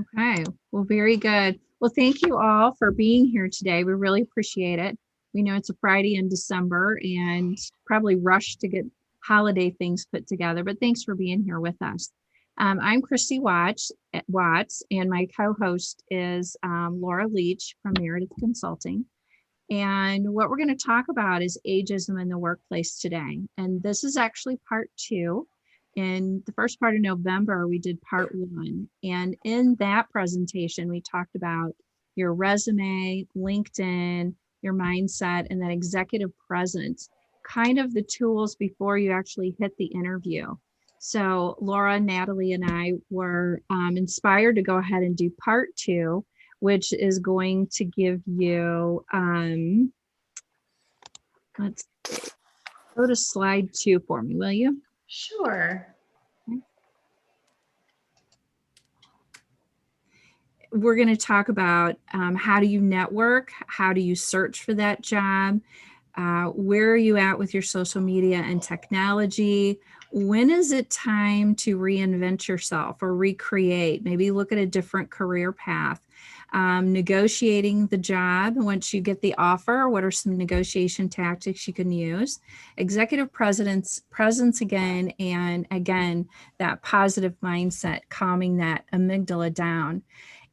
Okay, well, very good. Well, thank you all for being here today. We really appreciate it. We know it's a Friday in December and probably rushed to get holiday things put together, but thanks for being here with us. I'm Christy Watts, and my co-host is Laura Leach from Meredith Consulting. And what we're going to talk about is ageism in the workplace today. And this is actually part two. In the first part of November, we did part one. And in that presentation, we talked about your resume, LinkedIn, your mindset, and that executive presence, kind of the tools before you actually hit the interview. So Laura, Natalie, and I were inspired to go ahead and do part two, which is going to give you, let's go to slide two for me, will you? Sure. We're going to talk about how do you network? How do you search for that job? Where are you at with your social media and technology? When is it time to reinvent yourself or recreate? Maybe look at a different career path. Negotiating the job once you get the offer. What are some negotiation tactics you can use? Executive presence again, and again, that positive mindset, calming that amygdala down.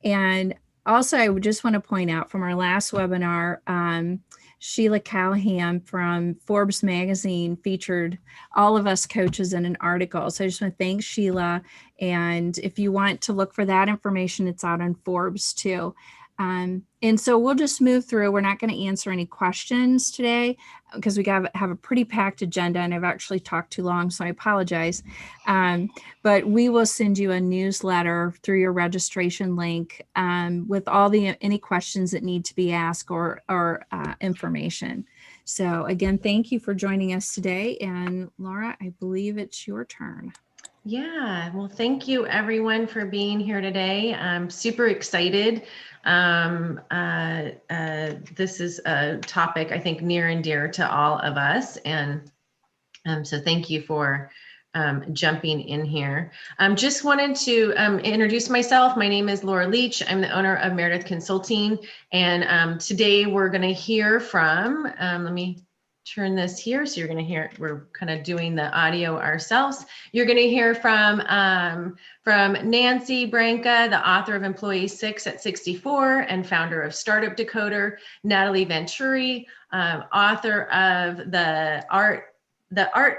And also, I would just want to point out from our last webinar, Sheila Callahan from Forbes magazine featured all of us coaches in an article. So I just want to thank Sheila. And if you want to look for that information, it's out on Forbes too. And so we'll just move through. We're not going to answer any questions today because we have a pretty packed agenda, and I've actually talked too long, so I apologize. But we will send you a newsletter through your registration link with all the any questions that need to be asked or information. So again, thank you for joining us today. And Laura, I believe it's your turn. Yeah, well, thank you everyone for being here today. I'm super excited. This is a topic I think near and dear to all of us. And so thank you for jumping in here. Just wanted to introduce myself. My name is Laura Leach. I'm the owner of Meredith Consulting. And today we're going to hear from, let me turn this here. So you're going to hear, we're kind of doing the audio ourselves. You're going to hear from Nancy Branca, the author of Employee 6 at 64 and founder of Startup Decoder, Natalie Venturi, author of The Art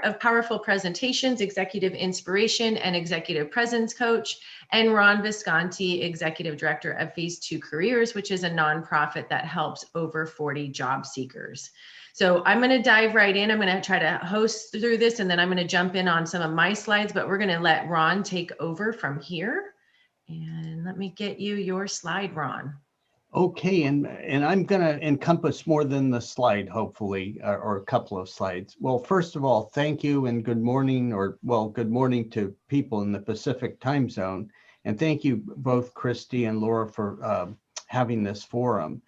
of Powerful Presentations, Executive Inspiration and Executive Presence Coach, and Ron Visconti, Executive Director of Phase 2 Careers, which is a nonprofit that helps over 40 job seekers. So I'm going to dive right in. I'm going to try to host through this, and then I'm going to jump in on some of my slides, but we're going to let Ron take over from here. And let me get you your slide, Ron. Okay, and I'm going to encompass more than the slide, hopefully, or a couple of slides. Well, first of all, thank you and good morning, or well, good morning to people in the Pacific time zone. And thank you both, Christy and Laura, for having this forum.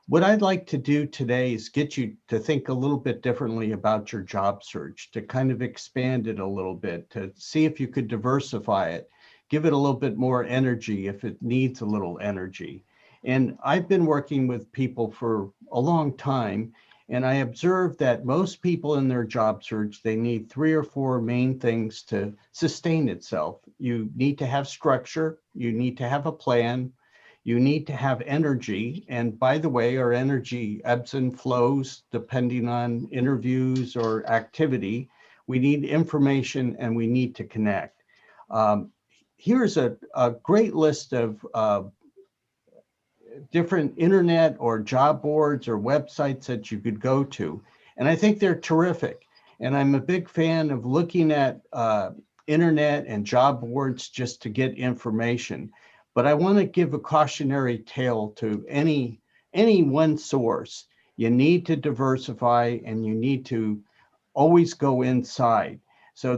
What I'd like to do today is get you to think a little bit differently about your job search, to kind of expand it a little bit, to see if you could diversify it, give it a little bit more energy if it needs a little energy. And I've been working with people for a long time, and I observed that most people in their job search, they need 3 or 4 main things to sustain itself. You need to have structure, you need to have a plan, you need to have energy. And by the way, our energy ebbs and flows depending on interviews or activity. We need information and we need to connect. Here's a great list of different internet or job boards or websites that you could go to. And I think they're terrific. And I'm a big fan of looking at internet and job boards just to get information. But I want to give a cautionary tale to any one source. You need to diversify and you need to always go inside. So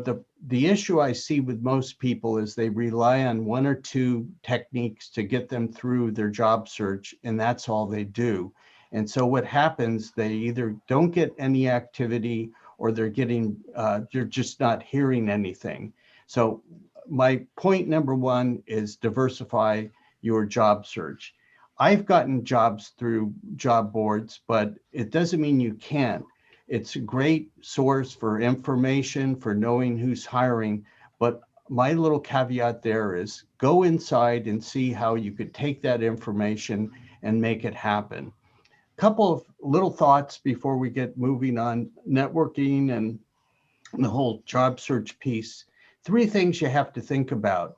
the issue I see with most people is they rely on 1 or 2 techniques to get them through their job search, and that's all they do. And so what happens, they either don't get any activity or they're just not hearing anything. So my point number 1 is diversify. your job search. I've gotten jobs through job boards, but it doesn't mean you can't. It's a great source for information, for knowing who's hiring. But my little caveat there is go inside and see how you could take that information and make it happen. Couple of little thoughts before we get moving on networking and the whole job search piece. Three things you have to think about.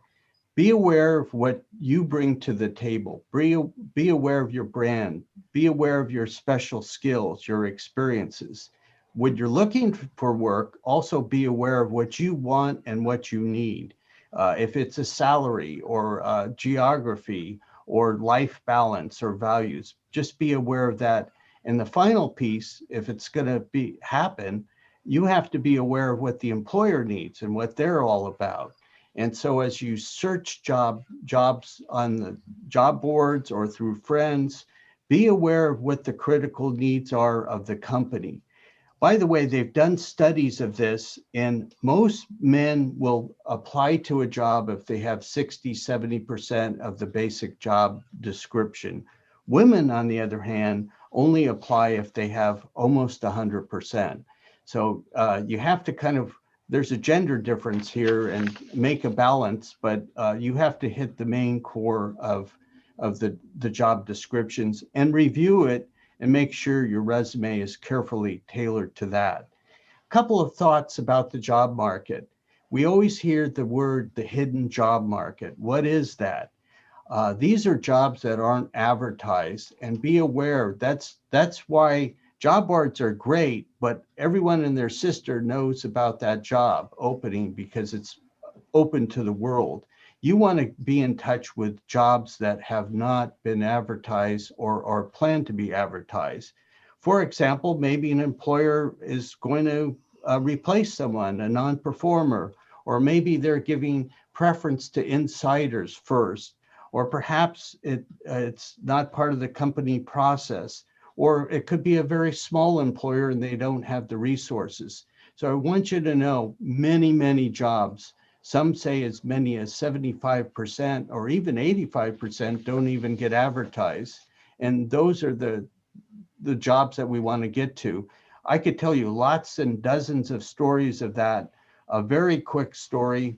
Be aware of what you bring to the table. Be aware of your brand. Be aware of your special skills, your experiences. When you're looking for work, also be aware of what you want and what you need. If it's a salary or geography or life balance or values, just be aware of that. And the final piece, if it's going to be happen, you have to be aware of what the employer needs and what they're all about. And so as you search jobs on the job boards or through friends, be aware of what the critical needs are of the company. By the way, they've done studies of this, and most men will apply to a job if they have 60, 70% of the basic job description. Women, on the other hand, only apply if they have almost 100%. So you have to kind of, there's a gender difference here and make a balance, but you have to hit the main core of the job descriptions and review it and make sure your resume is carefully tailored to that. A couple of thoughts about the job market. We always hear the word the hidden job market. What is that? These are jobs that aren't advertised, and be aware that's why job boards are great, but everyone and their sister knows about that job opening because it's open to the world. You want to be in touch with jobs that have not been advertised or plan to be advertised. For example, maybe an employer is going to replace someone, a non-performer, or maybe they're giving preference to insiders first, or perhaps it's not part of the company process, or it could be a very small employer and they don't have the resources. So I want you to know many, many jobs, some say as many as 75% or even 85% don't even get advertised. And those are the jobs that we want to get to. I could tell you lots and dozens of stories of that. A very quick story.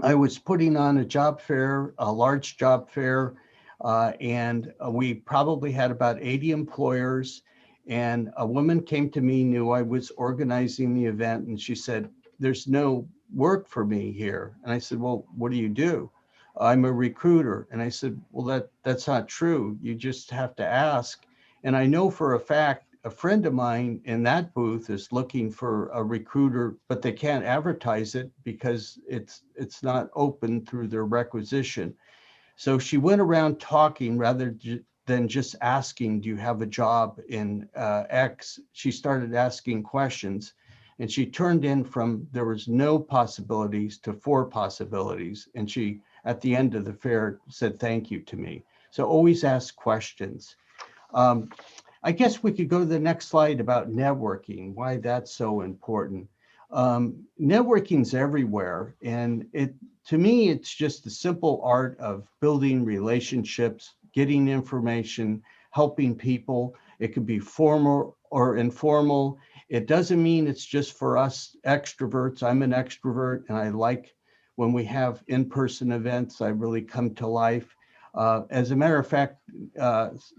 I was putting on a job fair, a large job fair, and we probably had about 80 employers. And a woman came to me, knew I was organizing the event, and she said, "There's no work for me here." And I said, "Well, what do you do?" "I'm a recruiter." And I said, "Well, that's not true. You just have to ask." And I know for a fact, a friend of mine in that booth is looking for a recruiter, but they can't advertise it because it's not open through their requisition. So she went around talking rather than just asking, "Do you have a job in X?" She started asking questions, and she turned in from there was no possibilities to 4 possibilities. And she, at the end of the fair, said thank you to me. So always ask questions. Um, I guess we could go to the next slide about networking, why that's so important. Networking's everywhere, and to me, it's just the simple art of building relationships, getting information, helping people. It could be formal or informal. It doesn't mean it's just for us extroverts. I'm an extrovert, and I like when we have in-person events, I really come to life. As a matter of fact,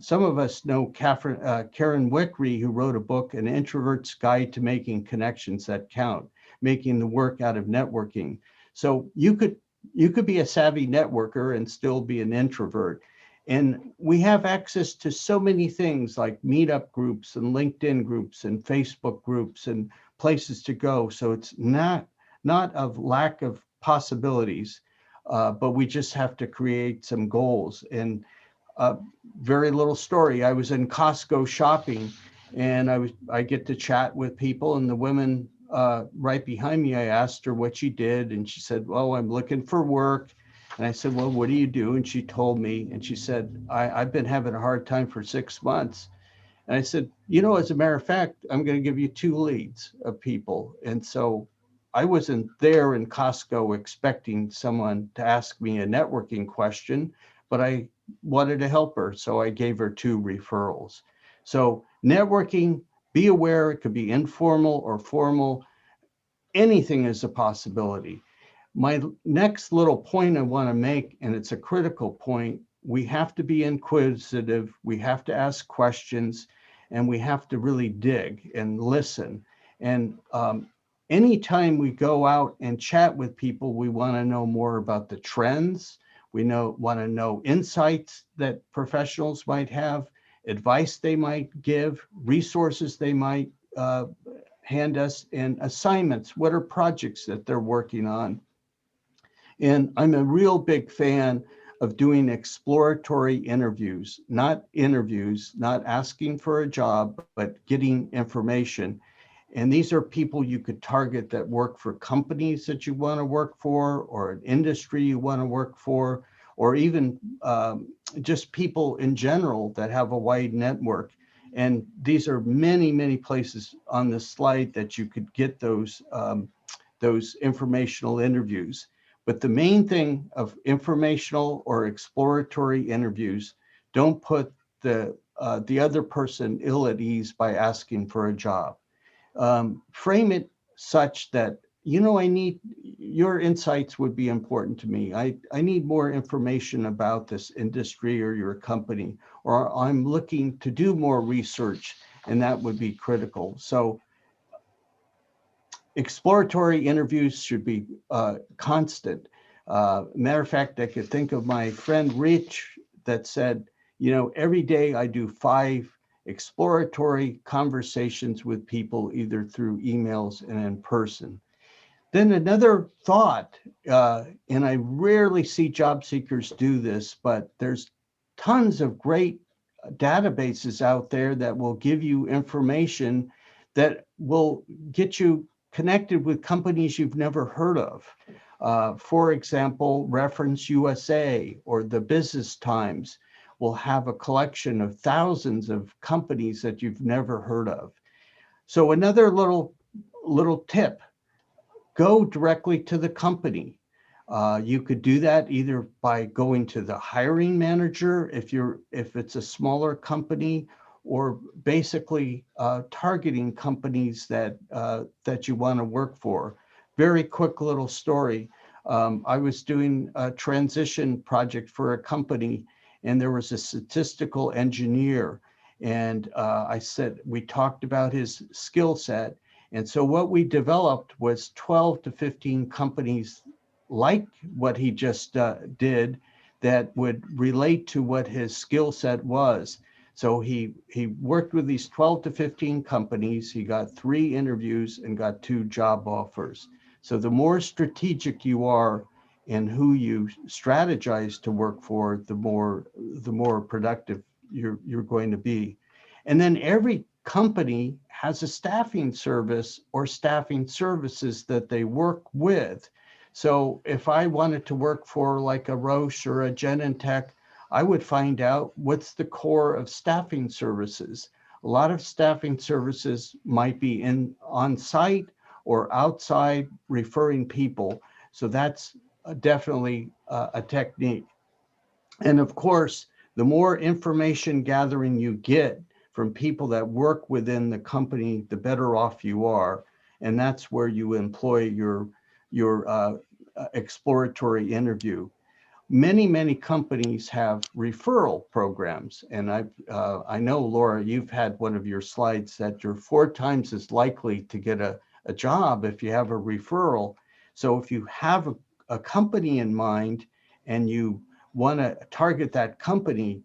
some of us know Karen Wickery, who wrote a book, An Introvert's Guide to Making Connections That Count, making the work out of networking. So you could be a savvy networker and still be an introvert. And we have access to so many things like meetup groups and LinkedIn groups and Facebook groups and places to go. So it's not of lack of possibilities. But we just have to create some goals. And very little story. I was in Costco shopping, and I get to chat with people, and the woman right behind me, I asked her what she did, and she said, "Well, I'm looking for work." And I said, "Well, what do you do?" And she told me, and she said, I've been having a hard time for 6 months. And I said, as a matter of fact, I'm going to give you 2 leads of people. And so I wasn't there in Costco expecting someone to ask me a networking question, but I wanted to help her. So I gave her 2 referrals. So networking, be aware, it could be informal or formal. Anything is a possibility. My next little point I want to make, and it's a critical point, we have to be inquisitive, we have to ask questions, and we have to really dig and listen. And anytime we go out and chat with people, we want to know more about the trends. We want to know insights that professionals might have, advice they might give, resources they might hand us, and assignments. What are projects that they're working on? And I'm a real big fan of doing exploratory interviews, not asking for a job, but getting information. And these are people you could target that work for companies that you want to work for, or an industry you want to work for, or even just people in general that have a wide network. And these are many, many places on the slide that you could get those informational interviews. But the main thing of informational or exploratory interviews, don't put the other person ill at ease by asking for a job. Frame it such that, I need your insights would be important to me. I need more information about this industry or your company, or I'm looking to do more research, and that would be critical. So exploratory interviews should be constant. Matter of fact, I could think of my friend Rich that said, every day I do 5 exploratory conversations with people, either through emails and in person. Then another thought, and I rarely see job seekers do this, but there's tons of great databases out there that will give you information that will get you connected with companies you've never heard of. For example, Reference USA or the Business Times will have a collection of thousands of companies that you've never heard of. So another little tip, go directly to the company. You could do that either by going to the hiring manager if it's a smaller company, or basically targeting companies that you want to work for. Very quick little story. I was doing a transition project for a company, and there was a statistical engineer, and we talked about his skill set. And so what we developed was 12 to 15 companies like what he just did that would relate to what his skill set was. So he worked with these 12 to 15 companies. He got 3 interviews and got 2 job offers. So the more strategic you are in who you strategize to work for, the more productive you're going to be. And then every company has a staffing service or staffing services that they work with. So if I wanted to work for like a Roche or a Genentech, I would find out what's the core of staffing services. A lot of staffing services might be on site or outside referring people. So that's definitely a technique. And of course, the more information gathering you get from people that work within the company, the better off you are. And that's where you employ your exploratory interview. Many companies have referral programs. And I know, Laura, you've had one of your slides that you're 4 times as likely to get a job if you have a referral. So if you have a company in mind and you want to target that company,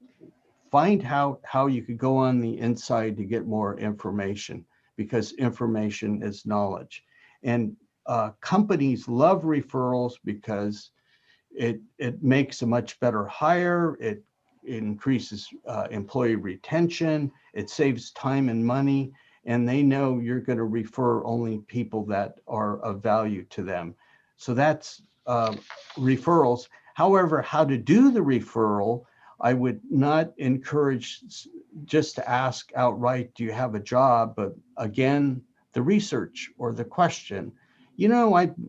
find out how you could go on the inside to get more information, because information is knowledge. And companies love referrals because it makes a much better hire. It increases employee retention. It saves time and money. And they know you're going to refer only people that are of value to them. So that's referrals. However, how to do the referral, I would not encourage just to ask outright, do you have a job? But again, the research or the question,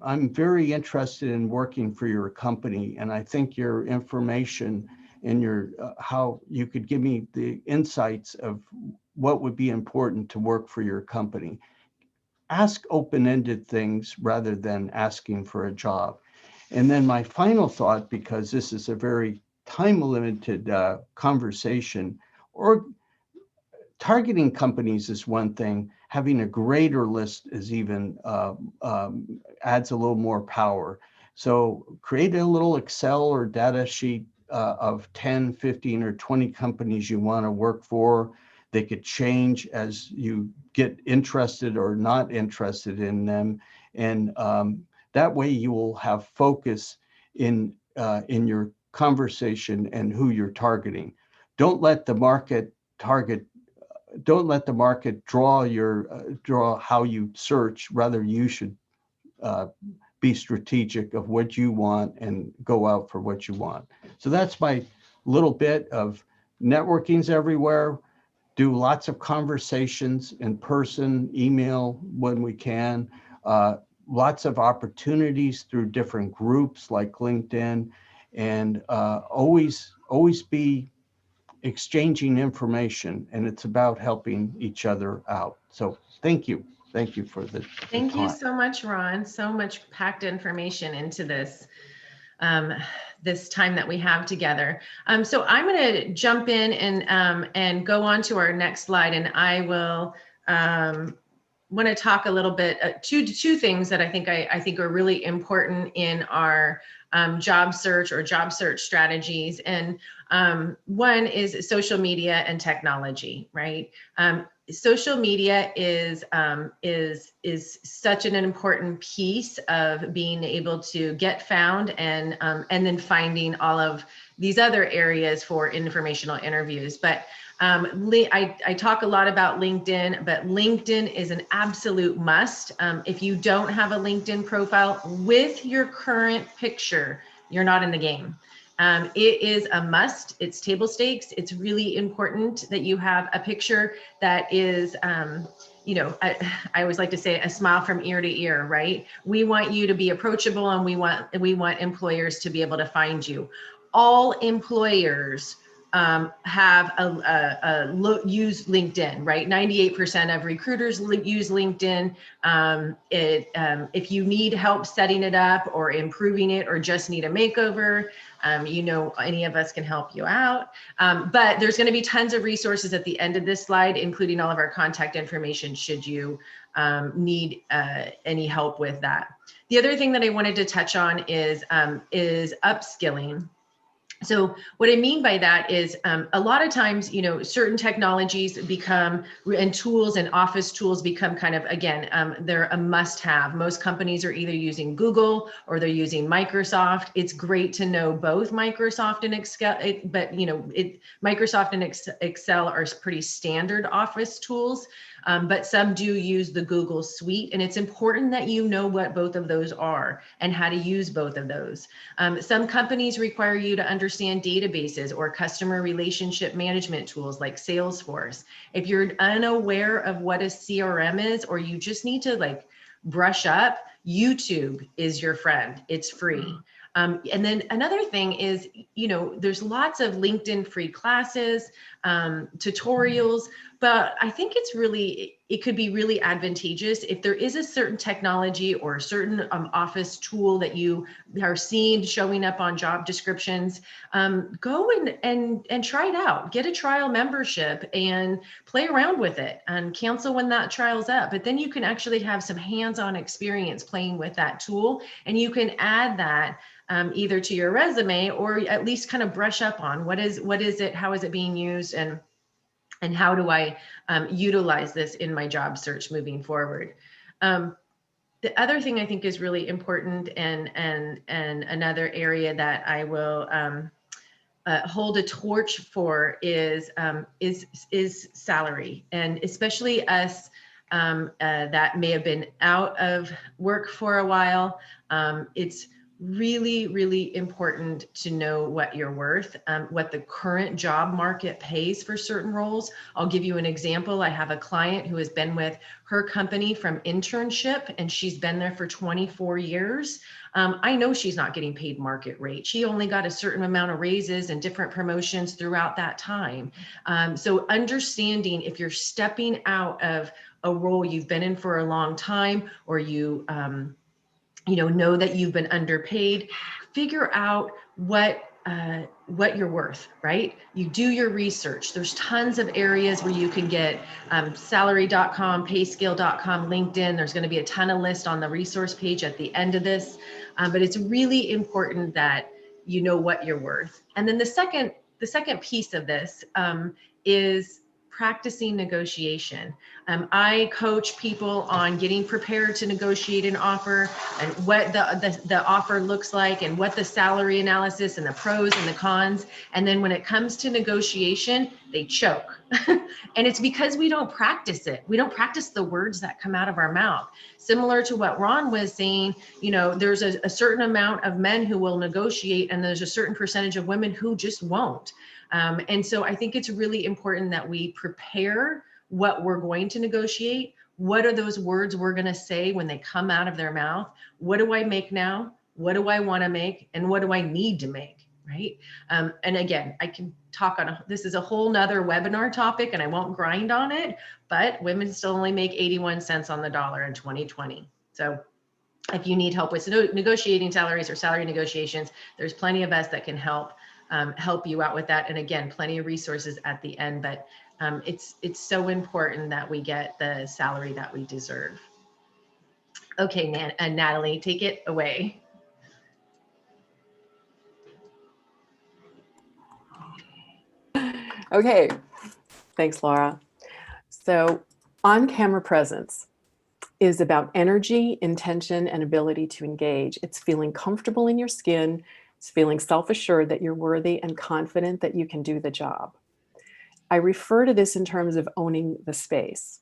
I'm very interested in working for your company, and I think your information and your how you could give me the insights of what would be important to work for your company. Ask open-ended things rather than asking for a job. And then my final thought, because this is a very time-limited conversation, or targeting companies is one thing, having a greater list is even adds a little more power. So create a little Excel or data sheet of 10, 15, or 20 companies you want to work for. They could change as you get interested or not interested in them. And that way you will have focus in your conversation and who you're targeting. Don't let the market draw how you search. Rather, you should be strategic of what you want and go out for what you want. So that's my little bit of networking's everywhere. Do lots of conversations in person, email when we can. Lots of opportunities through different groups like LinkedIn, and always be exchanging information, and it's about helping each other out. So thank you for the Thank you time. so much, Ron. So much packed information into this this time that we have together. So I'm going to jump in and go on to our next slide, and I will want to talk a little bit two things that I think are really important in our job search strategies. And one is social media and technology, right? Social media is such an important piece of being able to get found and then finding all of these other areas for informational interviews. But I talk a lot about LinkedIn, but LinkedIn is an absolute must. If you don't have a LinkedIn profile with your current picture, you're not in the game. It is a must. It's table stakes. It's really important that you have a picture that is, I always like to say a smile from ear to ear, right? We want you to be approachable, and we want employers to be able to find you. All employers have use LinkedIn, right? 98% of recruiters use LinkedIn. If you need help setting it up or improving it, or just need a makeover, any of us can help you out. But there's going to be tons of resources at the end of this slide, including all of our contact information should you need any help with that. The other thing that I wanted to touch on is upskilling. So what I mean by that is a lot of times, certain technologies become, and tools and office tools become kind of, again, they're a must have. Most companies are either using Google or they're using Microsoft. It's great to know both Microsoft and Excel, but Microsoft and Excel are pretty standard office tools. But some do use the Google Suite, and it's important that you know what both of those are and how to use both of those. Some companies require you to understand databases or customer relationship management tools like Salesforce. If you're unaware of what a CRM is, or you just need to brush up, YouTube is your friend. It's free. And then another thing is, there's lots of LinkedIn free classes, tutorials, but I think it could be really advantageous if there is a certain technology or a certain office tool that you are seeing showing up on job descriptions. Go and try it out. Get a trial membership and play around with it, and cancel when that trial's up. But then you can actually have some hands-on experience playing with that tool, and you can add that either to your resume, or at least kind of brush up on what is it, how is it being used, and how do I utilize this in my job search moving forward. The other thing I think is really important, and another area that I will hold a torch for is salary, and especially us that may have been out of work for a while. really, really important to know what you're worth, what the current job market pays for certain roles. I'll give you an example. I have a client who has been with her company from internship, and she's been there for 24 years. I know she's not getting paid market rate. She only got a certain amount of raises and different promotions throughout that time. So understanding if you're stepping out of a role you've been in for a long time, or you know that you've been underpaid, figure out what you're worth, right? You do your research. There's tons of areas where you can get salary.com, payscale.com, LinkedIn. There's going to be a ton of lists on the resource page at the end of this. But it's really important that you know what you're worth. And then the second piece of this is practicing negotiation. I coach people on getting prepared to negotiate an offer, and what the offer looks like, and what the salary analysis and the pros and the cons. And then when it comes to negotiation, they choke. And it's because we don't practice it. We don't practice the words that come out of our mouth. Similar to what Ron was saying, there's a certain amount of men who will negotiate, and there's a certain percentage of women who just won't. And so I think it's really important that we prepare what we're going to negotiate. What are those words we're going to say when they come out of their mouth? What do I make now? What do I want to make? And what do I need to make? Right. And again, I can talk on this is a whole nother webinar topic, and I won't grind on it, but women still only make 81 cents on the dollar in 2020. So if you need help with negotiating salaries or salary negotiations, there's plenty of us that can help you out with that. And again, plenty of resources at the end, but it's so important that we get the salary that we deserve. Okay, Natalie, take it away. Okay, thanks, Laura. So on-camera presence is about energy, intention, and ability to engage. It's feeling comfortable in your skin. It's feeling self-assured that you're worthy and confident that you can do the job. I refer to this in terms of owning the space.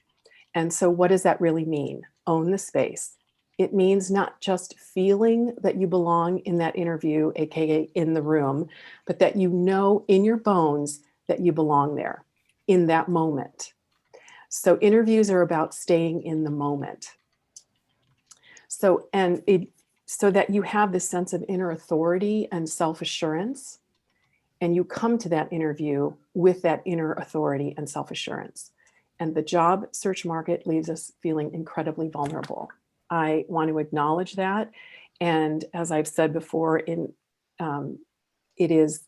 And so what does that really mean? Own the space. It means not just feeling that you belong in that interview, AKA in the room, but that you know in your bones that you belong there in that moment. So interviews are about staying in the moment. So that you have this sense of inner authority and self-assurance, and you come to that interview with that inner authority and self-assurance. And the job search market leaves us feeling incredibly vulnerable. I want to acknowledge that. And as I've said before, it is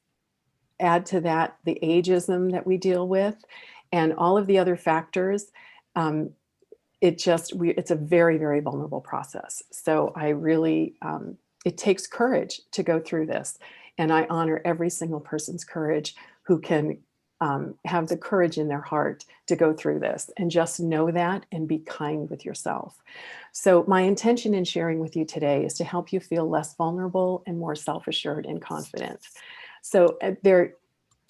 add to that the ageism that we deal with and all of the other factors. It's a very, very vulnerable process. So I really, it takes courage to go through this. And I honor every single person's courage who can have the courage in their heart to go through this, and just know that and be kind with yourself. So my intention in sharing with you today is to help you feel less vulnerable and more self-assured and confident. So there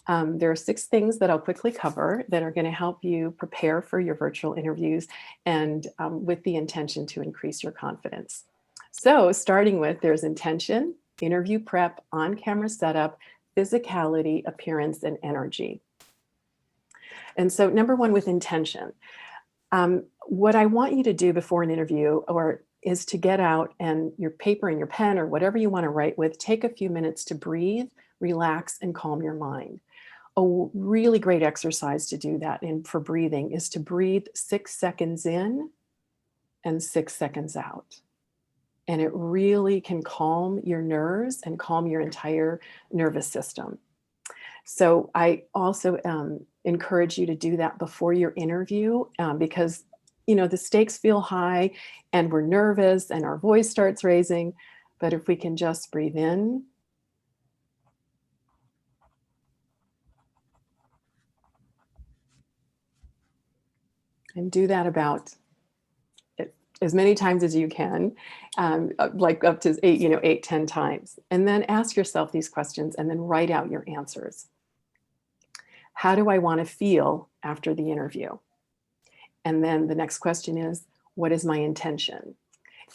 are 6 things that I'll quickly cover that are going to help you prepare for your virtual interviews, and with the intention to increase your confidence. So starting with, there's intention, interview prep, on-camera setup, physicality, appearance, and energy. And so number 1, with intention. What I want you to do before an interview is to get out and your paper and your pen or whatever you want to write with, take a few minutes to breathe, relax, and calm your mind. A really great exercise to do that and for breathing is to breathe 6 seconds in and 6 seconds out. And it really can calm your nerves and calm your entire nervous system. So I also encourage you to do that before your interview because, the stakes feel high and we're nervous and our voice starts raising. But if we can just breathe in and do that about as many times as you can, like up to 8, 10 times. And then ask yourself these questions and then write out your answers. How do I want to feel after the interview? And then the next question is, what is my intention?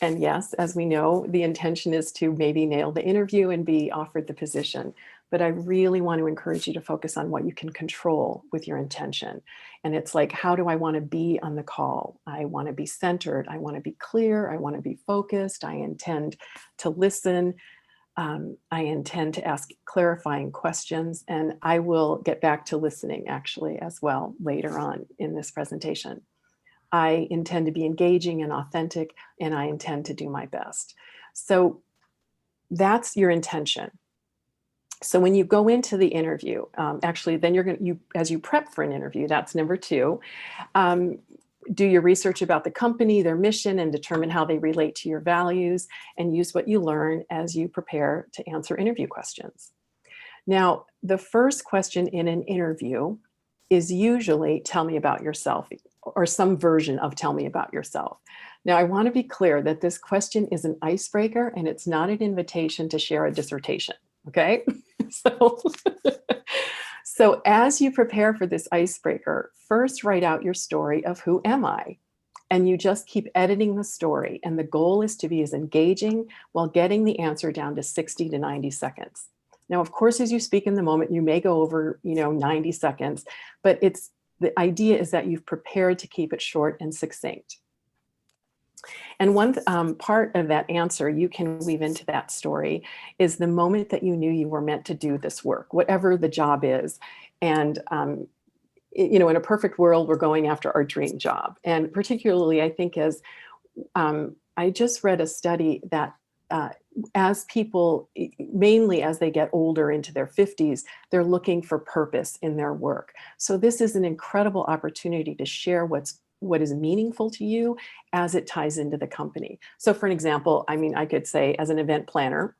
And yes, as we know, the intention is to maybe nail the interview and be offered the position. But I really want to encourage you to focus on what you can control with your intention. And it's like, how do I want to be on the call? I want to be centered. I want to be clear. I want to be focused. I intend to listen. I intend to ask clarifying questions, and I will get back to listening actually as well later on in this presentation. I intend to be engaging and authentic, and I intend to do my best. So that's your intention. So when you go into the interview, actually, then you're going to, as you prep for an interview, that's number 2. Do your research about the company, their mission, and determine how they relate to your values, and use what you learn as you prepare to answer interview questions. Now, the first question in an interview is usually tell me about yourself, or some version of tell me about yourself. Now, I want to be clear that this question is an icebreaker and it's not an invitation to share a dissertation. Okay, so as you prepare for this icebreaker, first write out your story of who am I? And you just keep editing the story. And the goal is to be as engaging while getting the answer down to 60 to 90 seconds. Now, of course, as you speak in the moment, you may go over, 90 seconds, but the idea is that you've prepared to keep it short and succinct. And one part of that answer you can weave into that story is the moment that you knew you were meant to do this work, whatever the job is. And, in a perfect world, we're going after our dream job. And particularly, I think as I just read a study that as people, mainly as they get older into their 50s, they're looking for purpose in their work. So this is an incredible opportunity to share what is meaningful to you as it ties into the company. So for an example, I could say as an event planner,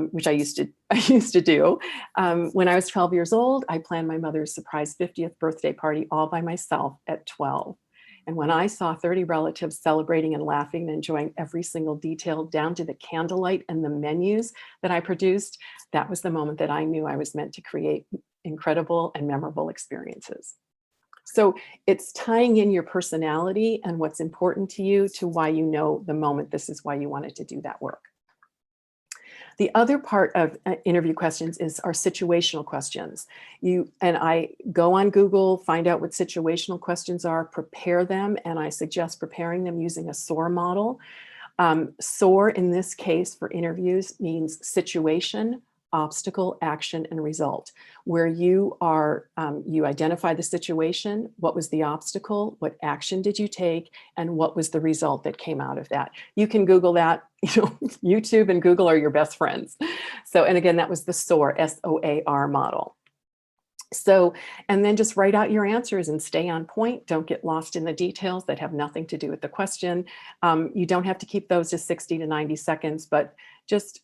which I used to do. When I was 12 years old, I planned my mother's surprise 50th birthday party all by myself at 12. And when I saw 30 relatives celebrating and laughing and enjoying every single detail down to the candlelight and the menus that I produced, that was the moment that I knew I was meant to create incredible and memorable experiences. So it's tying in your personality and what's important to you to why you know the moment this is why you wanted to do that work. The other part of interview questions are situational questions. I go on Google, find out what situational questions are, prepare them, and I suggest preparing them using a SOAR model. SOAR in this case for interviews means situation, obstacle, action, and result, where you identify the situation, what was the obstacle, what action did you take, and what was the result that came out of that. You can Google that, YouTube and Google are your best friends. So, and again, that was the SOAR, S-O-A-R model. So, and then just write out your answers and stay on point. Don't get lost in the details that have nothing to do with the question. You don't have to keep those to 60 to 90 seconds, but just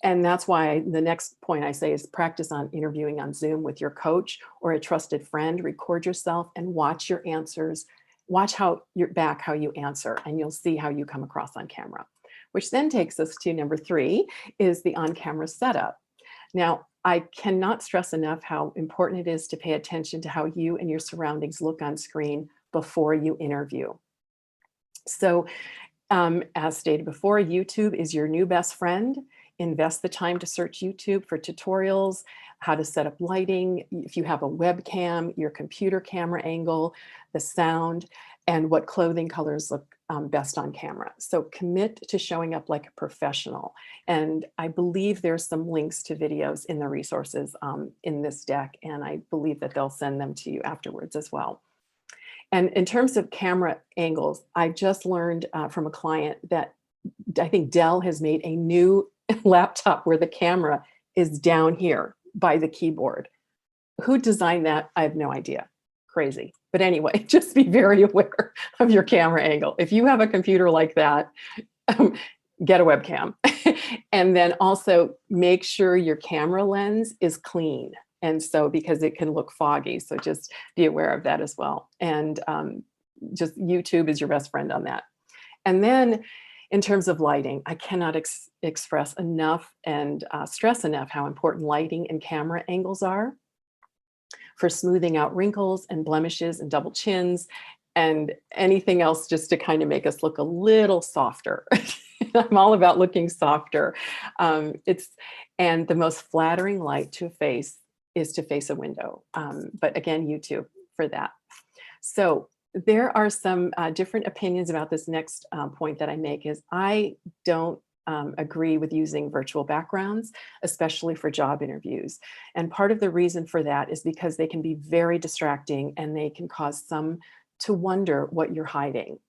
and that's why the next point I say is practice on interviewing on Zoom with your coach or a trusted friend. Record yourself and watch your answers. Watch how you answer, and you'll see how you come across on camera. Which then takes us to number 3 is the on-camera setup. Now, I cannot stress enough how important it is to pay attention to how you and your surroundings look on screen before you interview. So, as stated before, YouTube is your new best friend. Invest the time to search YouTube for tutorials, how to set up lighting, if you have a webcam, your computer camera angle, the sound, and what clothing colors look best on camera. So commit to showing up like a professional. And I believe there's some links to videos in the resources in this deck, and I believe that they'll send them to you afterwards as well. And in terms of camera angles, I just learned from a client that I think Dell has made a new laptop where the camera is down here by the keyboard. Who designed that? I have no idea. Crazy. But anyway, just be very aware of your camera angle. If you have a computer like that, get a webcam. And then also make sure your camera lens is clean. And so, because it can look foggy. So just be aware of that as well. And just YouTube is your best friend on that. And then in terms of lighting, I cannot express enough and stress enough how important lighting and camera angles are for smoothing out wrinkles and blemishes and double chins, and anything else just to kind of make us look a little softer. I'm all about looking softer. And the most flattering light to a face is to face a window. But again, YouTube for that. So there are some different opinions about this next point that I make is I don't agree with using virtual backgrounds, especially for job interviews. And part of the reason for that is because they can be very distracting and they can cause some to wonder what you're hiding.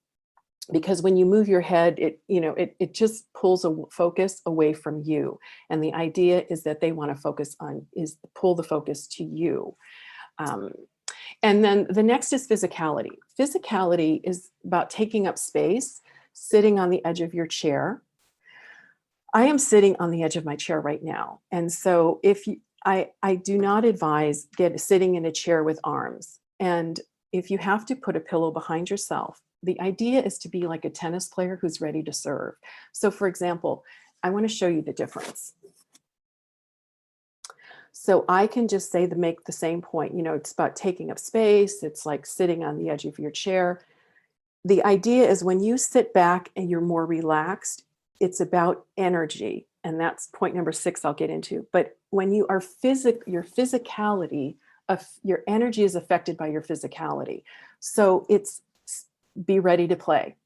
Because when you move your head, it just pulls a focus away from you. And the idea is that they want to pull the focus to you. And then the next is physicality. Physicality is about taking up space, sitting on the edge of your chair. I am sitting on the edge of my chair right now. And so I do not advise sitting in a chair with arms. And if you have to put a pillow behind yourself, the idea is to be like a tennis player who's ready to serve. So for example, I want to show you the difference. So I can just make the same point, it's about taking up space. It's like sitting on the edge of your chair. The idea is when you sit back and you're more relaxed, it's about energy. And that's point number 6 I'll get into. But when you are your physicality, your energy is affected by your physicality. So it's be ready to play.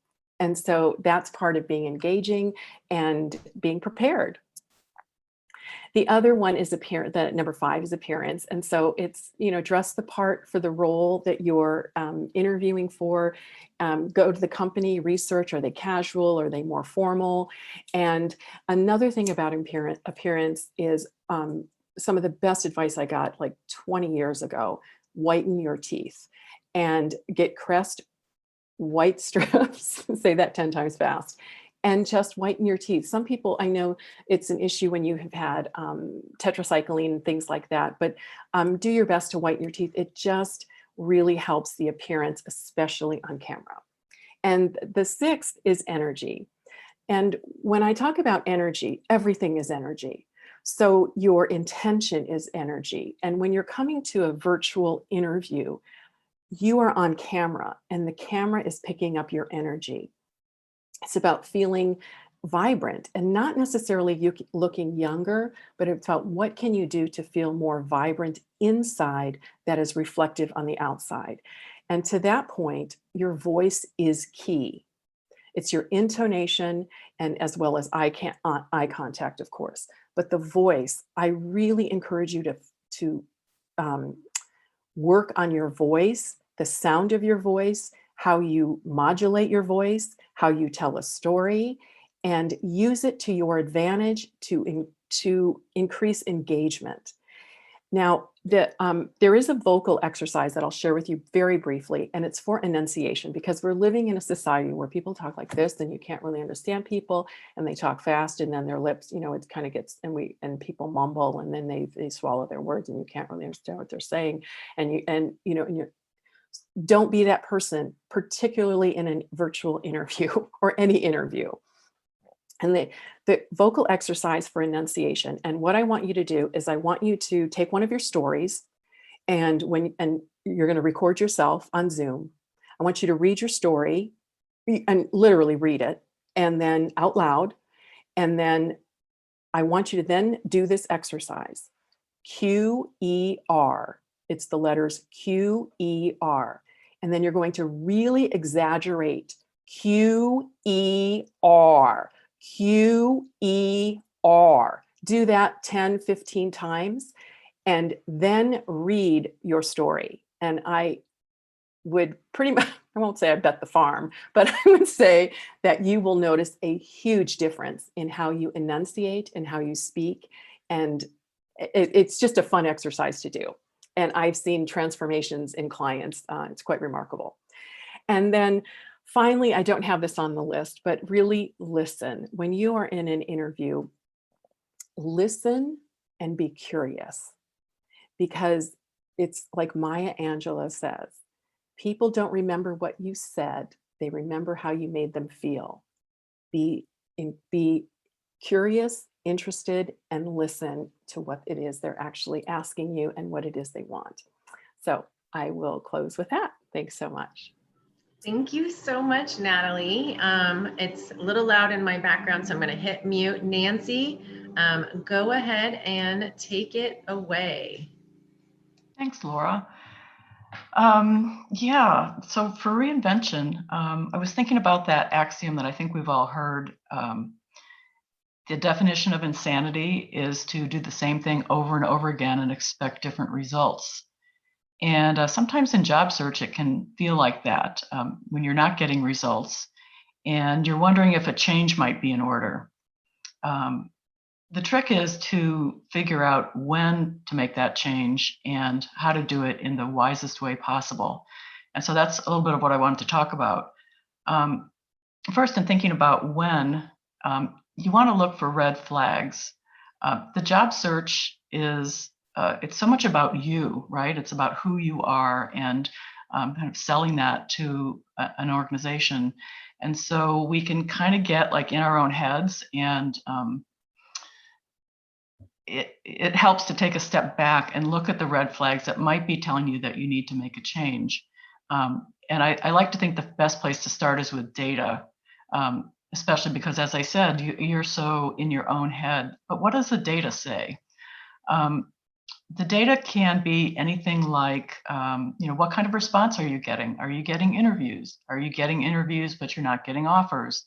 And so that's part of being engaging and being prepared. The other one is the number 5 is appearance. And so it's, dress the part for the role that you're interviewing for. Go to the company, research, are they casual? Are they more formal? And another thing about appearance is some of the best advice I got like 20 years ago, whiten your teeth and get Crest white strips, say that 10 times fast, and just whiten your teeth. Some people, I know it's an issue when you have had tetracycline and things like that, but do your best to whiten your teeth. It just really helps the appearance, especially on camera. And the 6th is energy. And when I talk about energy, everything is energy. So your intention is energy. And when you're coming to a virtual interview, you are on camera and the camera is picking up your energy. It's about feeling vibrant and not necessarily looking younger, but it's about what can you do to feel more vibrant inside that is reflective on the outside. And to that point, your voice is key. It's your intonation and as well as eye contact, of course. But the voice, I really encourage you to work on your voice, the sound of your voice, how you modulate your voice, how you tell a story, and use it to your advantage to increase engagement. Now, there is a vocal exercise that I'll share with you very briefly, and it's for enunciation because we're living in a society where people talk like this and you can't really understand people, and they talk fast and then their lips, it kind of gets, and people mumble and then they swallow their words and you can't really understand what they're saying. And you don't be that person, particularly in a virtual interview or any interview. And the vocal exercise for enunciation. And what I want you to do is I want you to take one of your stories and you're going to record yourself on Zoom. I want you to read your story and literally read it and then out loud. And then I want you to then do this exercise. QER. It's the letters QER. And then you're going to really exaggerate QER. QER. Do that 10, 15 times and then read your story. And I would pretty much, I won't say I bet the farm, but I would say that you will notice a huge difference in how you enunciate and how you speak. And it's just a fun exercise to do. And I've seen transformations in clients. It's quite remarkable. And then finally, I don't have this on the list, but really listen. When you are in an interview, listen and be curious, because it's like Maya Angelou says, people don't remember what you said, they remember how you made them feel. Be curious, interested, and listen to what it is they're actually asking you and what it is they want. So I will close with that. Thanks so much. Thank you so much, Natalie. It's a little loud in my background, so I'm going to hit mute. Nancy, go ahead and take it away. Thanks, Laura. Yeah, so for reinvention, I was thinking about that axiom that I think we've all heard. The definition of insanity is to do the same thing over and over again and expect different results. And sometimes in job search, it can feel like that when you're not getting results and you're wondering if a change might be in order. The trick is to figure out when to make that change and how to do it in the wisest way possible. And so that's a little bit of what I wanted to talk about. First, in thinking about when, you want to look for red flags. The job search is, it's so much about you, right? It's about who you are and kind of selling that to an organization. And so we can kind of get like in our own heads, and it helps to take a step back and look at the red flags that might be telling you that you need to make a change. And I like to think the best place to start is with data, especially because, as I said, you're so in your own head. But what does the data say? The data can be anything like, what kind of response are you getting? Are you getting interviews? Are you getting interviews, but you're not getting offers?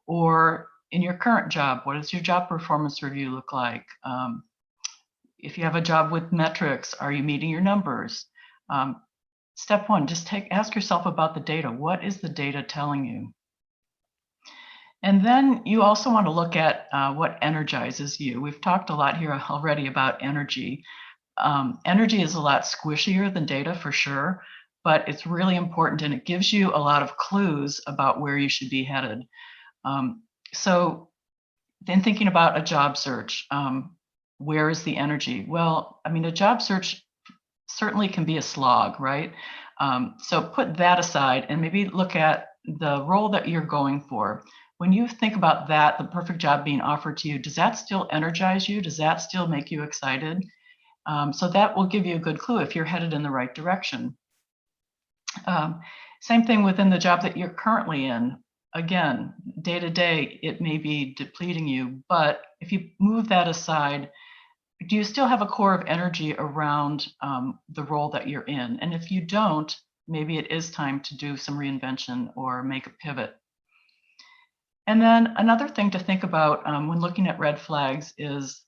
Or in your current job, what does your job performance review look like? If you have a job with metrics, are you meeting your numbers? Step one, just ask yourself about the data. What is the data telling you? And then you also want to look at what energizes you. We've talked a lot here already about energy. Energy is a lot squishier than data for sure, but it's really important and it gives you a lot of clues about where you should be headed. So then thinking about a job search, where is the energy? Well, I mean, a job search certainly can be a slog, right? So put that aside and maybe look at the role that you're going for. When you think about that, the perfect job being offered to you, does that still energize you? Does that still make you excited? So that will give you a good clue if you're headed in the right direction. Same thing within the job that you're currently in. Again, day to day, it may be depleting you, but if you move that aside, do you still have a core of energy around the role that you're in? And if you don't, maybe it is time to do some reinvention or make a pivot. And then another thing to think about when looking at red flags is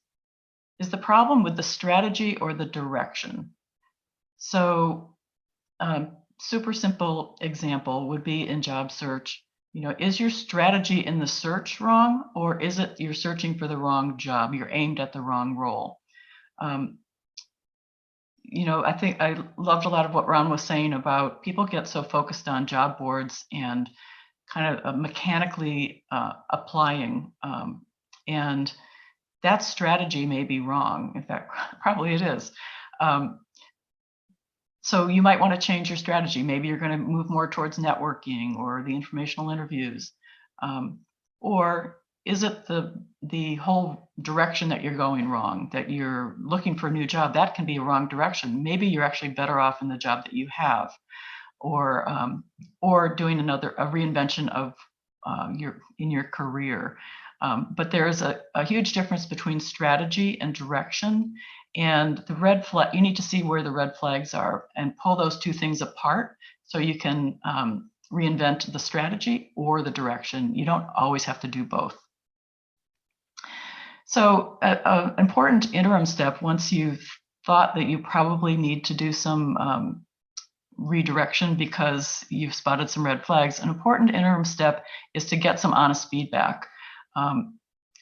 the problem with the strategy or the direction? So super simple example would be in job search. Is your strategy in the search wrong, or is it you're searching for the wrong job? You're aimed at the wrong role. I think I loved a lot of what Ron was saying about people get so focused on job boards and kind of mechanically applying, and that strategy may be wrong. In fact, probably it is. So you might want to change your strategy. Maybe you're going to move more towards networking or the informational interviews. Or is it the whole direction that you're going wrong, that you're looking for a new job? That can be a wrong direction. Maybe you're actually better off in the job that you have, or doing a reinvention of your career. But there's a huge difference between strategy and direction. And the red flag, you need to see where the red flags are and pull those two things apart so you can reinvent the strategy or the direction. You don't always have to do both. So an important interim step, once you've thought that you probably need to do some redirection because you've spotted some red flags, an important interim step is to get some honest feedback.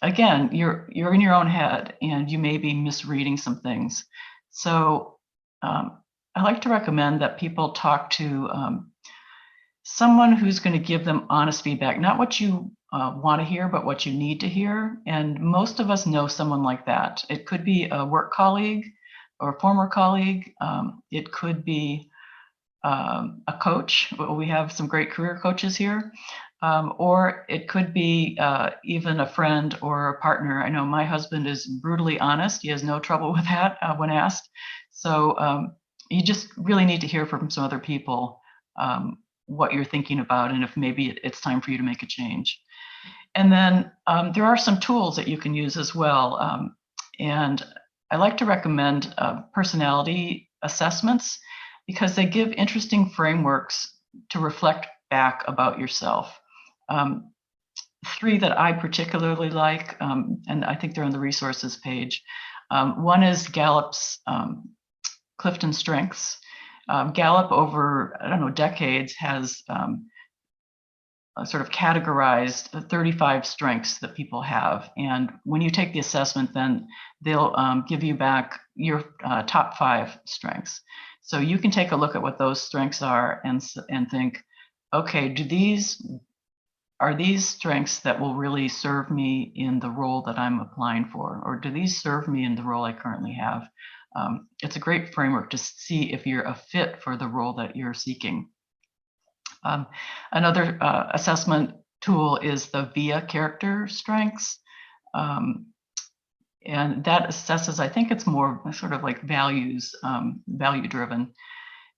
Again, you're in your own head and you may be misreading some things. So I like to recommend that people talk to someone who's going to give them honest feedback, not what you want to hear, but what you need to hear. And most of us know someone like that. It could be a work colleague or a former colleague. It could be a coach. We have some great career coaches here. Or it could be even a friend or a partner. I know my husband is brutally honest. He has no trouble with that when asked. So you just really need to hear from some other people what you're thinking about and if maybe it's time for you to make a change. And then there are some tools that you can use as well. And I like to recommend personality assessments because they give interesting frameworks to reflect back about yourself. 3 that I particularly like, and I think they're on the resources page. One is Gallup's Clifton Strengths. Gallup over, I don't know, decades has sort of categorized 35 strengths that people have. And when you take the assessment, then they'll give you back your top 5 strengths. So you can take a look at what those strengths are and think, okay, are these strengths that will really serve me in the role that I'm applying for? Or do these serve me in the role I currently have? It's a great framework to see if you're a fit for the role that you're seeking. Another assessment tool is the VIA character strengths. And that assesses, I think it's more sort of like values, value driven.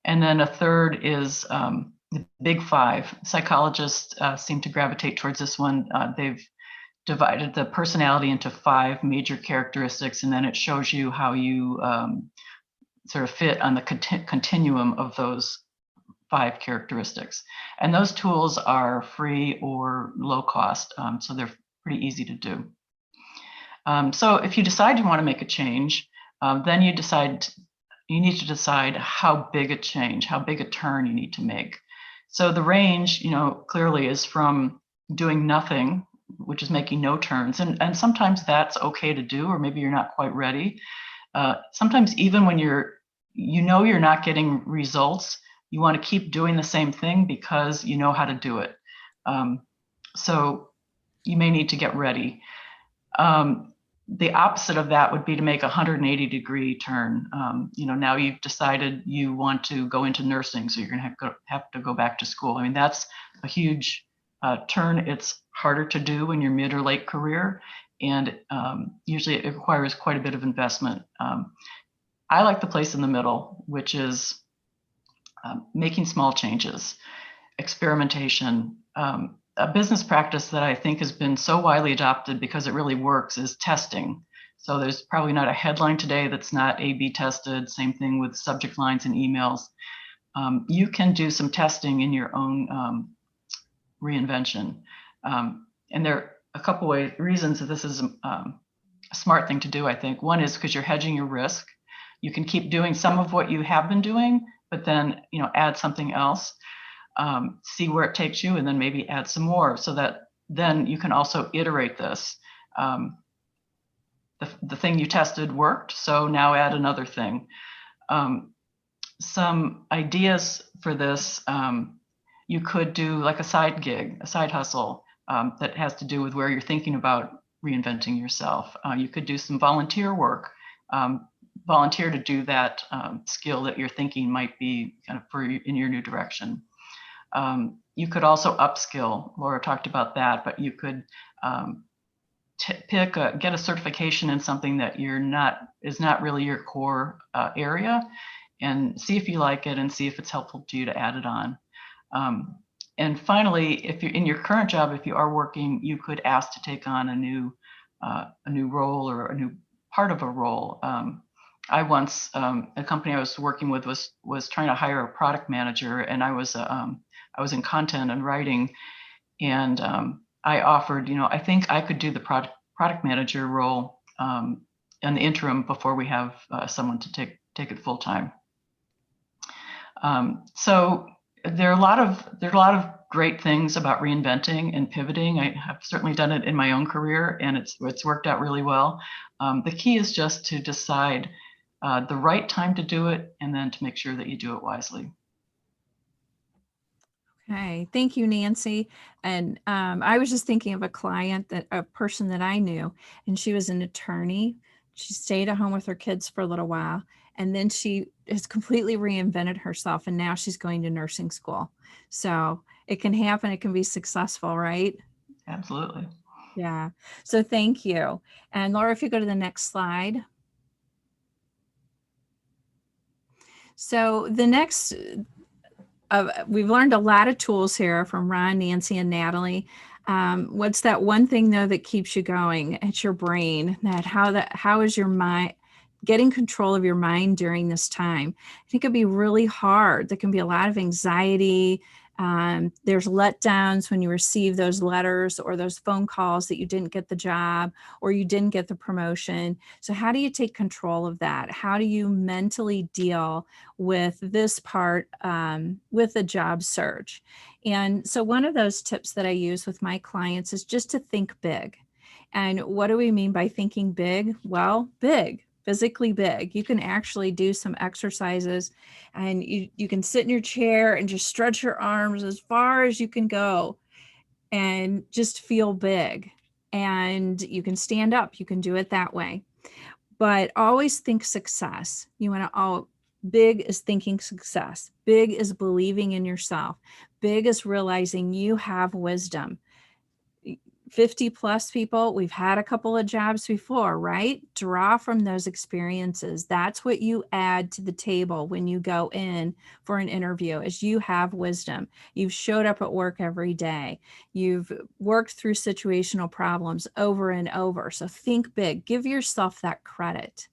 And then a third is the Big 5. Psychologists seem to gravitate towards this one. They've divided the personality into 5 major characteristics, and then it shows you how you sort of fit on the continuum of those 5 characteristics. And those tools are free or low cost, so they're pretty easy to do. So if you decide you want to make a change, then you need to decide how big a change, how big a turn you need to make. So the range, clearly is from doing nothing, which is making no turns. And sometimes that's okay to do, or maybe you're not quite ready. Sometimes even when you're not getting results, you want to keep doing the same thing because you know how to do it. So you may need to get ready. The opposite of that would be to make a 180-degree turn. Now you've decided you want to go into nursing, so you're going to have to go back to school. I mean, that's a huge turn. It's harder to do in your mid or late career, and usually it requires quite a bit of investment. I like the place in the middle, which is making small changes, experimentation. A business practice that I think has been so widely adopted because it really works is testing. So there's probably not a headline today that's not A/B tested. Same thing with subject lines and emails. You can do some testing in your own reinvention. And there are a couple reasons that this is a smart thing to do, I think. One is because you're hedging your risk. You can keep doing some of what you have been doing, but then add something else. See where it takes you, and then maybe add some more, so that then you can also iterate this. The thing you tested worked, so now add another thing. Some ideas for this, you could do like a side gig, a side hustle that has to do with where you're thinking about reinventing yourself. You could do some volunteer work, volunteer to do that skill that you're thinking might be kind of in your new direction. You could also upskill. Laura talked about that, but you could get a certification in something that is not really your core area, and see if you like it and see if it's helpful to you to add it on. And finally, if you're in your current job, if you are working, you could ask to take on a new role or a new part of a role. I once, a company I was working with was trying to hire a product manager, and I was in content and writing, and I offered, I think I could do the product manager role in the interim before we have someone to take it full time. So there are a lot of great things about reinventing and pivoting. I have certainly done it in my own career, and it's worked out really well. The key is just to decide the right time to do it, and then to make sure that you do it wisely. Okay, thank you, Nancy. And I was just thinking of a person that I knew, and she was an attorney. She stayed at home with her kids for a little while, and then she has completely reinvented herself, and now she's going to nursing school. So it can happen. It can be successful, right? Absolutely. Yeah. So thank you. And Laura, if you go to the next slide. So the next we've learned a lot of tools here from Ron, Nancy, and Natalie. What's that one thing though that keeps you going? It's your brain. How is your mind getting control of your mind during this time? I think it'd be really hard. There can be a lot of anxiety. There's letdowns when you receive those letters or those phone calls that you didn't get the job or you didn't get the promotion. So how do you take control of that? How do you mentally deal with this part with a job search? And so one of those tips that I use with my clients is just to think big. And what do we mean by thinking big? Well, big. Physically big. You can actually do some exercises and you can sit in your chair and just stretch your arms as far as you can go and just feel big. And you can stand up. You can do it that way. But always think success. You want to big is thinking success. Big is believing in yourself. Big is realizing you have wisdom. 50 plus people, we've had a couple of jobs before, right? Draw from those experiences. That's what you add to the table when you go in for an interview, is you have wisdom. You've showed up at work every day. You've worked through situational problems over and over. So think big, give yourself that credit.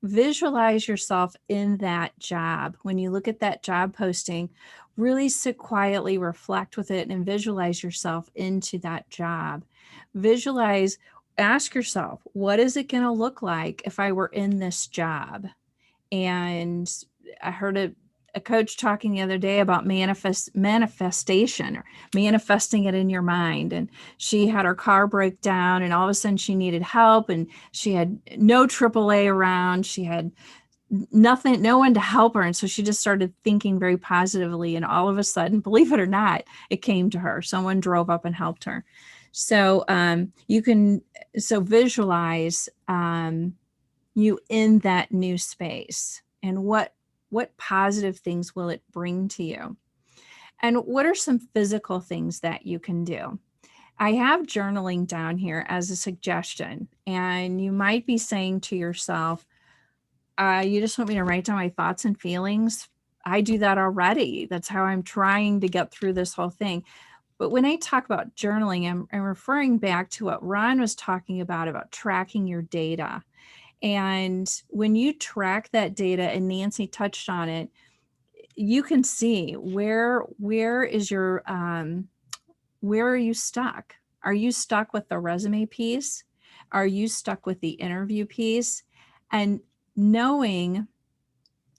Visualize yourself in that job. When you look at that job posting, really sit quietly, reflect with it, and visualize yourself into that job. Visualize, ask yourself, what is it going to look like if I were in this job? And I heard a coach talking the other day about manifestation, or manifesting it in your mind. And she had her car break down and all of a sudden she needed help and she had no AAA around. She had nothing, no one to help her. And so she just started thinking very positively. And all of a sudden, believe it or not, it came to her. Someone drove up and helped her. So you can visualize you in that new space, and what positive things will it bring to you? And what are some physical things that you can do? I have journaling down here as a suggestion, and you might be saying to yourself, you just want me to write down my thoughts and feelings? I do that already. That's how I'm trying to get through this whole thing. But when I talk about journaling, I'm referring back to what Ron was talking about tracking your data. And when you track that data, and Nancy touched on it, you can see where is your where are you stuck? Are you stuck with the resume piece? Are you stuck with the interview piece? And knowing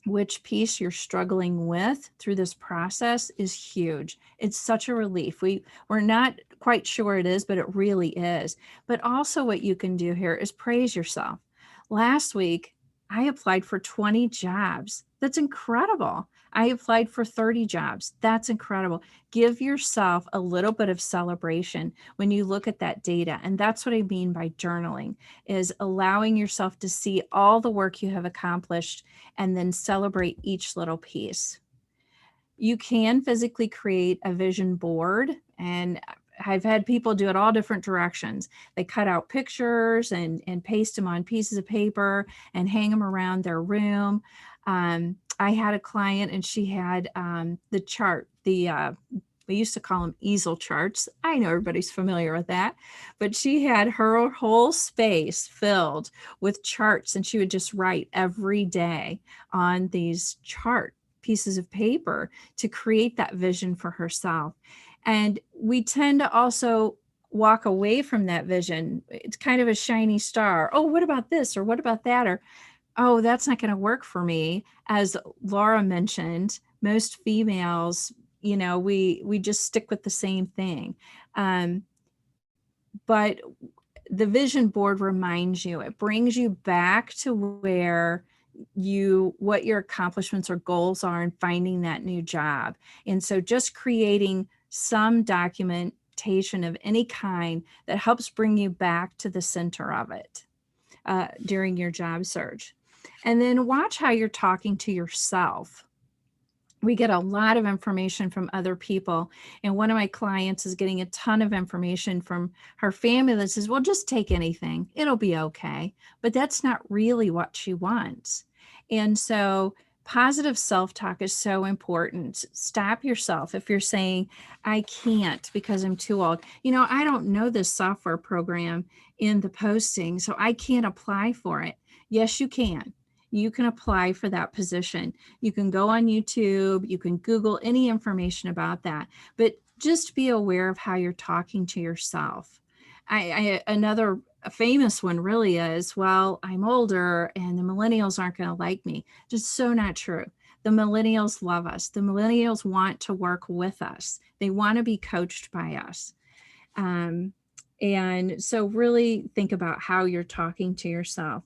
which piece you're struggling with through this process is huge. It's such a relief. We're not quite sure it is, but it really is. But also what you can do here is praise yourself. Last week, I applied for 20 jobs. That's incredible. I applied for 30 jobs. That's incredible. Give yourself a little bit of celebration when you look at that data. And that's what I mean by journaling, is allowing yourself to see all the work you have accomplished and then celebrate each little piece. You can physically create a vision board, and I've had people do it all different directions. They cut out pictures and paste them on pieces of paper and hang them around their room. I had a client and she had the chart, we used to call them easel charts. I know everybody's familiar with that, but she had her whole space filled with charts, and she would just write every day on these chart pieces of paper to create that vision for herself. And we tend to also walk away from that vision. It's kind of a shiny star. Oh, what about this? Or what about that? Or, oh, that's not going to work for me. As Laura mentioned, most females, we just stick with the same thing. But the vision board reminds you, it brings you back to what your accomplishments or goals are in finding that new job. And so just creating some documentation of any kind that helps bring you back to the center of it during your job search. And then watch how you're talking to yourself. We get a lot of information from other people. And one of my clients is getting a ton of information from her family that says, well, just take anything. It'll be okay. But that's not really what she wants. And so Positive self-talk is so important. Stop yourself if you're saying, I can't because I'm too old. I don't know this software program in the posting, so I can't apply for it. Yes, you can. You can apply for that position. You can go on YouTube, you can Google any information about that, but just be aware of how you're talking to yourself. Another famous one really is, well, I'm older and the millennials aren't going to like me. Just so not true. The millennials love us. The millennials want to work with us. They want to be coached by us. And so really think about how you're talking to yourself.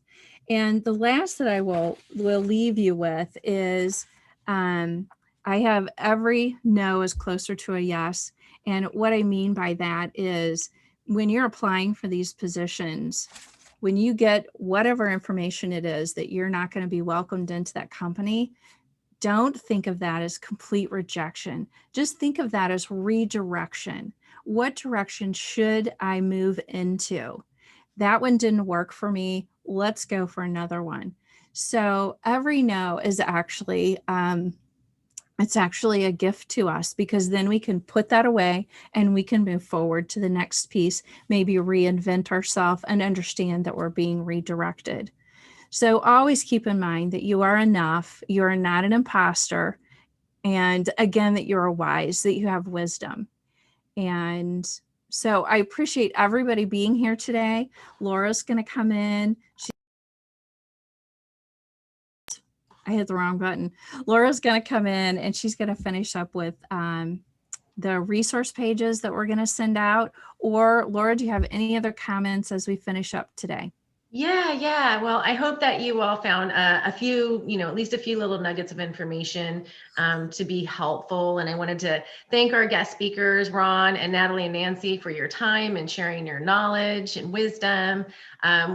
And the last that I will leave you with is, I have every no is closer to a yes. And what I mean by that is, when you're applying for these positions, when you get whatever information it is that you're not going to be welcomed into that company, don't think of that as complete rejection. Just think of that as redirection. What direction should I move into? That one didn't work for me. Let's go for another one. So every no is actually, it's actually a gift to us, because then we can put that away and we can move forward to the next piece, maybe reinvent ourselves and understand that we're being redirected. So always keep in mind that you are enough, you are not an imposter, and again, that you are wise, that you have wisdom. And so I appreciate everybody being here today. Laura's going to come in. I hit the wrong button. Laura's going to come in and she's going to finish up with the resource pages that we're going to send out. Or Laura, do you have any other comments as we finish up today? Yeah. Well, I hope that you all found a few, at least a few little nuggets of information to be helpful. And I wanted to thank our guest speakers, Ron and Natalie and Nancy, for your time and sharing your knowledge and wisdom.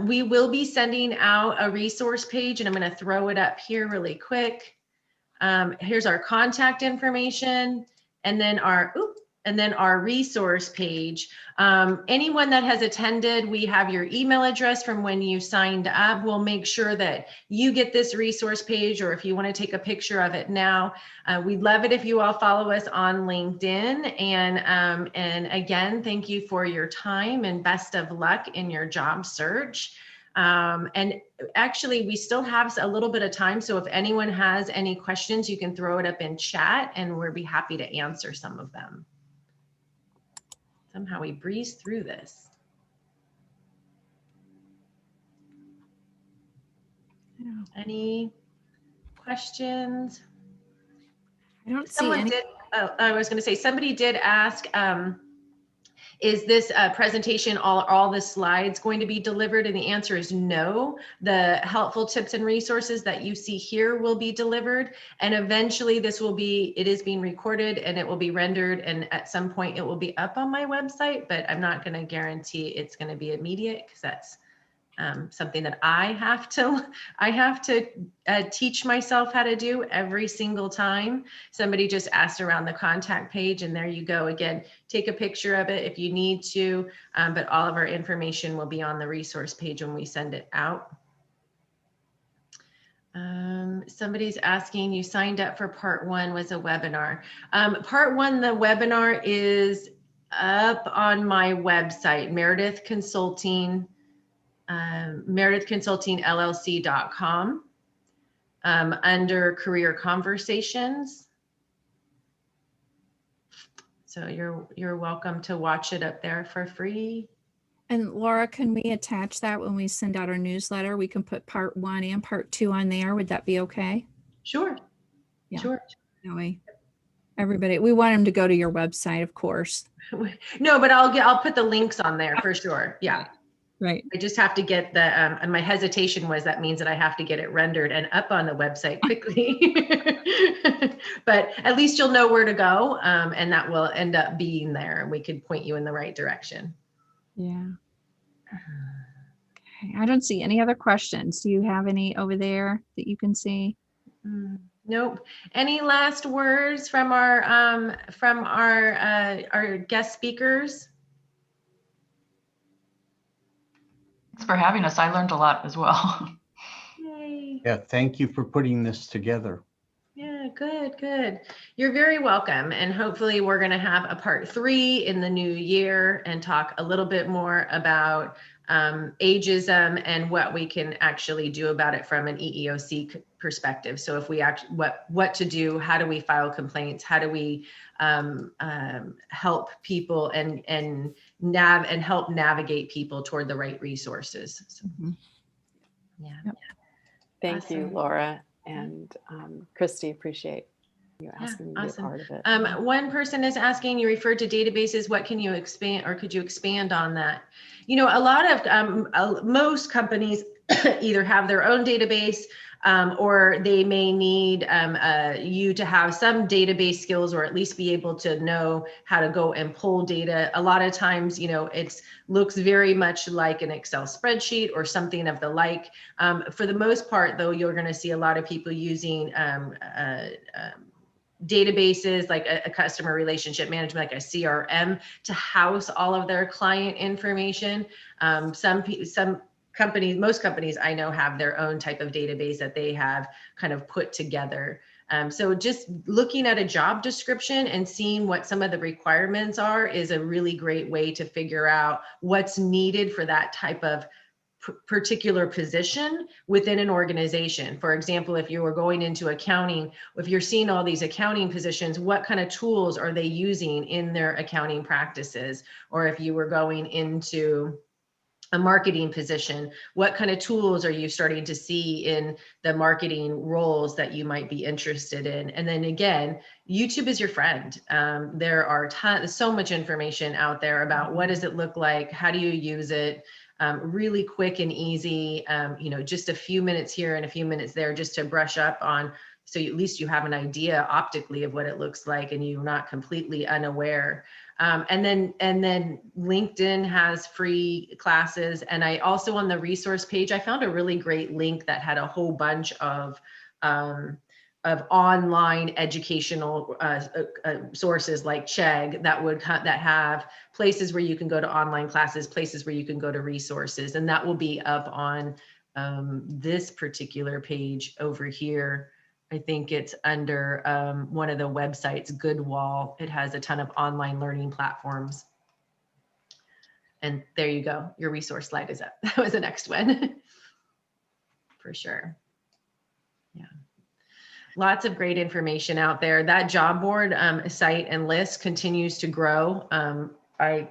We will be sending out a resource page, and I'm going to throw it up here really quick. Here's our contact information, and then our resource page. Anyone that has attended, we have your email address from when you signed up. We'll make sure that you get this resource page, or if you want to take a picture of it now. We'd love it if you all follow us on LinkedIn. And again, thank you for your time and best of luck in your job search. And actually, we still have a little bit of time. So if anyone has any questions, you can throw it up in chat and we'll be happy to answer some of them. Somehow we breeze through this. Yeah. Any questions? I don't see any. I was going to say, somebody did ask, is this presentation, all the slides going to be delivered? And the answer is no. The helpful tips and resources that you see here will be delivered. And eventually it is being recorded and it will be rendered. And at some point it will be up on my website, but I'm not going to guarantee it's going to be immediate, because that's something that I have to teach myself how to do every single time. Somebody just asked around the contact page, and there you go. Again, take a picture of it if you need to, but all of our information will be on the resource page when we send it out. Somebody's asking, you signed up for part 1 was a webinar. Part 1, the webinar is up on my website, Meredith Consulting. meredithconsultingllc.com under career conversations. So you're welcome to watch it up there for free. And Laura, can we attach that when we send out our newsletter? We can put part 1 and part 2 on there. Would that be okay? Sure. Yeah. Sure. That way, everybody, we want them to go to your website, of course. No, but I'll put the links on there for sure. Yeah. Right. I just have to get the, and my hesitation was that means that I have to get it rendered and up on the website quickly. But at least you'll know where to go, and that will end up being there, and we could point you in the right direction. Yeah. Okay. I don't see any other questions. Do you have any over there that you can see? Nope. Any last words from our guest speakers? Thanks for having us. I learned a lot as well. Yay. Yeah, thank you for putting this together. good, good. You're very welcome. And hopefully we're going to have a part 3 in the new year and talk a little bit more about ageism and what we can actually do about it from an EEOC perspective. So if we actually, what to do, how do we file complaints? How do we help people and help navigate people toward the right resources? So, yeah. Yep. Thank you, Awesome. Laura and Christy. Appreciate you asking me to be a Awesome. part of it. One person is asking, you referred to databases. What can you expand, or could you expand on that? You know, a lot of most companies either have their own database, or they may need you to have some database skills, or at least be able to know how to go and pull data. A lot of times, you know, it looks very much like an Excel spreadsheet or something of the like. For the most part, though, you're going to see a lot of people using databases like a customer relationship management, like a CRM, to house all of their client information. Some companies, most companies I know, have their own type of database that they have kind of put together. So just looking at a job description and seeing what some of the requirements are is a really great way to figure out what's needed for that type of particular position within an organization. For example, if you were going into accounting, if you're seeing all these accounting positions, what kind of tools are they using in their accounting practices? Or if you were going into a marketing position, what kind of tools are you starting to see in the marketing roles that you might be interested in? And then again, YouTube is your friend. There are so much information out there about what does it look like, how do you use it, really quick and easy, you know, just a few minutes here and a few minutes there just to brush up on, so at least you have an idea optically of what it looks like and you're not completely unaware. And then LinkedIn has free classes. And I also, on the resource page, I found a really great link that had a whole bunch of online educational sources like Chegg that have places where you can go to online classes, places where you can go to resources, and that will be up on this particular page over here. I think it's under one of the websites, Goodwall. It has a ton of online learning platforms. And there you go. Your resource slide is up. That was the next one. For sure. Yeah. Lots of great information out there. That job board site and list continues to grow.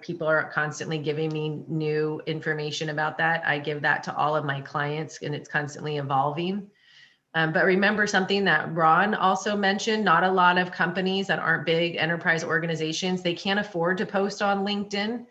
People are constantly giving me new information about that. I give that to all of my clients, and it's constantly evolving. But remember something that Ron also mentioned, not a lot of companies that aren't big enterprise organizations, they can't afford to post on LinkedIn.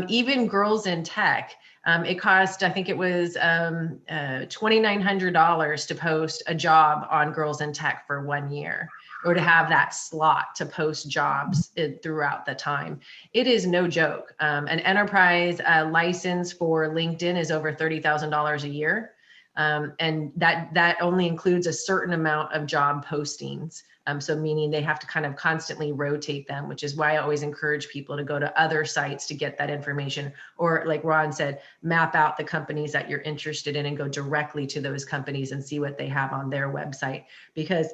Even Girls in Tech, it cost, I think it was $2,900 to post a job on Girls in Tech for 1 year, or to have that slot to post jobs throughout the time. It is no joke. An enterprise license for LinkedIn is over $30,000 a year. And that only includes a certain amount of job postings. So meaning they have to kind of constantly rotate them, which is why I always encourage people to go to other sites to get that information. Or like Ron said, map out the companies that you're interested in and go directly to those companies and see what they have on their website. Because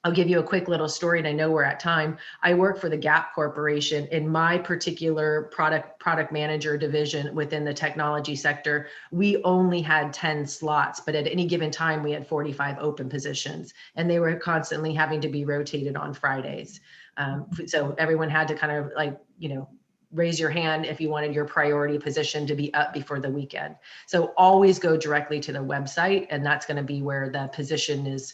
I'll give you a quick little story, and I know we're at time. I work for the Gap Corporation. In my particular product manager division within the technology sector, we only had 10 slots, but at any given time we had 45 open positions, and they were constantly having to be rotated on Fridays. So everyone had to kind of, like, you know, raise your hand if you wanted your priority position to be up before the weekend. So always go directly to the website, and that's going to be where the position is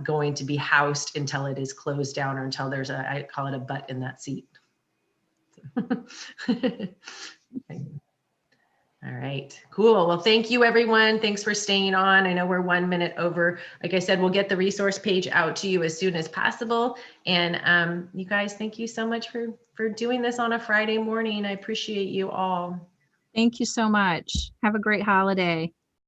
going to be housed until it is closed down, or until there's I call it a butt in that seat. Okay. All right, cool. Well, thank you, everyone. Thanks for staying on. I know we're 1 minute over. Like I said, we'll get the resource page out to you as soon as possible. And you guys, thank you so much for doing this on a Friday morning. I appreciate you all. Thank you so much. Have a great holiday.